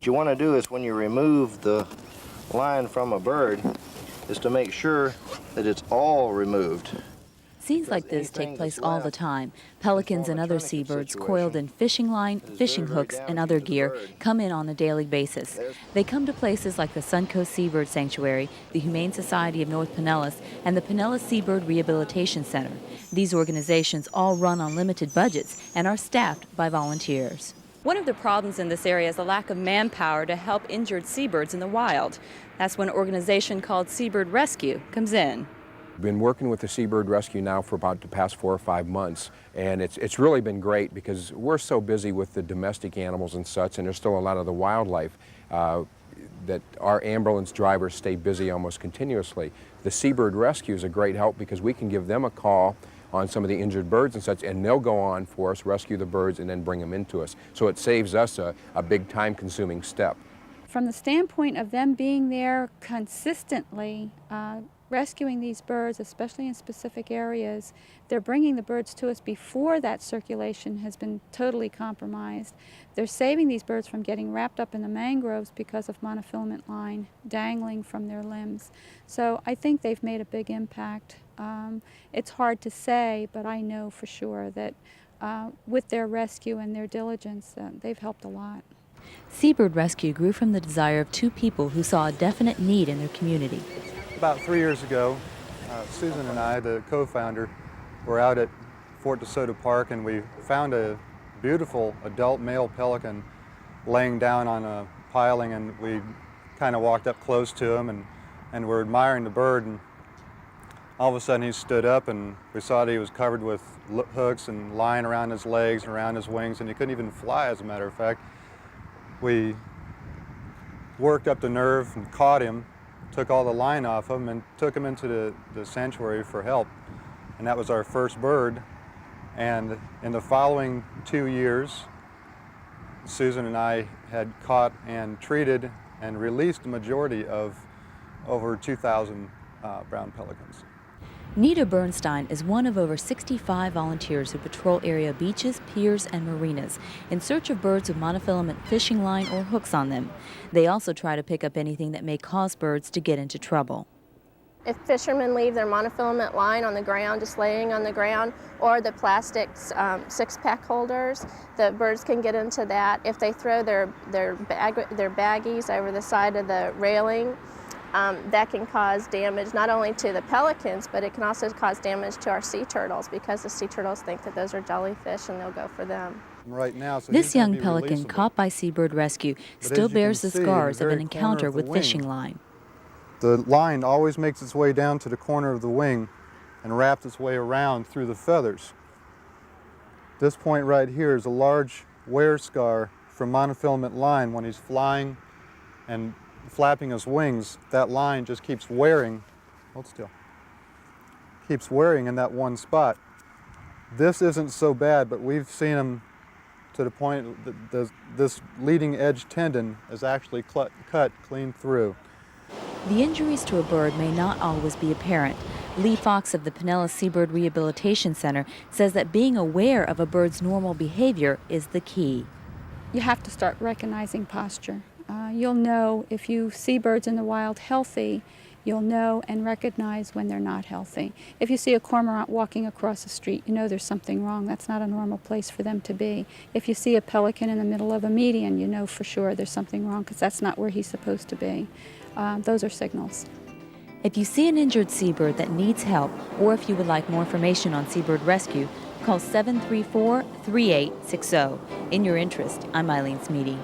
What you want to do is when you remove the line from a bird is to make sure that it's all removed. Scenes like this take place all the time. Pelicans and other seabirds coiled in fishing line, fishing hooks, and other gear come in on a daily basis. They come to places like the Suncoast Seabird Sanctuary, the Humane Society of North Pinellas, and the Pinellas Seabird Rehabilitation Center. These organizations all run on limited budgets and are staffed by volunteers. One of the problems in this area is the lack of manpower to help injured seabirds in the wild. That's when an organization called Seabird Rescue comes in. We've been working with the Seabird Rescue now for about the past 4 or 5 months, and it's really been great because we're so busy with the domestic animals and such, and there's still a lot of the wildlife that our ambulance drivers stay busy almost continuously. The Seabird Rescue is a great help because we can give them a call on some of the injured birds and such, and they'll go on for us, rescue the birds, and then bring them into us. So it saves us a big time-consuming step. From the standpoint of them being there consistently, rescuing these birds, especially in specific areas, they're bringing the birds to us before that circulation has been totally compromised. They're saving these birds from getting wrapped up in the mangroves because of monofilament line dangling from their limbs. So I think they've made a big impact. It's hard to say, but I know for sure that with their rescue and their diligence, they've helped a lot. Seabird Rescue grew from the desire of two people who saw a definite need in their community. About 3 years ago, Susan and I, the co-founder, were out at Fort DeSoto Park, and we found a beautiful adult male pelican laying down on a piling, and we kind of walked up close to him and were admiring the bird, and all of a sudden he stood up, and we saw that he was covered with hooks and line around his legs and around his wings, and he couldn't even fly, as a matter of fact. We worked up the nerve and caught him, took all the line off him, and took him into the sanctuary for help. And that was our first bird. And in the following 2 years, Susan and I had caught and treated and released the majority of over 2,000 brown pelicans. Nita Bernstein is one of over 65 volunteers who patrol area beaches, piers, and marinas in search of birds with monofilament fishing line or hooks on them. They also try to pick up anything that may cause birds to get into trouble. If fishermen leave their monofilament line on the ground, just laying on the ground, or the plastic six-pack holders, the birds can get into that. If they throw their baggies over the side of the railing, that can cause damage not only to the pelicans, but it can also cause damage to our sea turtles because the sea turtles think that those are jellyfish and they'll go for them. Right now, so this young pelican caught by Seabird Rescue still bears the scars of an encounter with fishing line. The line always makes its way down to the corner of the wing and wraps its way around through the feathers. This point right here is a large wear scar from monofilament line. When he's flying and flapping his wings, that line just keeps wearing, hold still, keeps wearing in that one spot. This isn't so bad, but we've seen him to the point that this leading edge tendon is actually cut clean through. The injuries to a bird may not always be apparent. Lee Fox of the Pinellas Seabird Rehabilitation Center says that being aware of a bird's normal behavior is the key. You have to start recognizing posture. You'll know if you see birds in the wild healthy, you'll know and recognize when they're not healthy. If you see a cormorant walking across the street, you know there's something wrong. That's not a normal place for them to be. If you see a pelican in the middle of a median, you know for sure there's something wrong because that's not where he's supposed to be. Those are signals. If you see an injured seabird that needs help, or if you would like more information on Seabird Rescue, call 734-3860. In your interest, I'm Eileen Smeedy.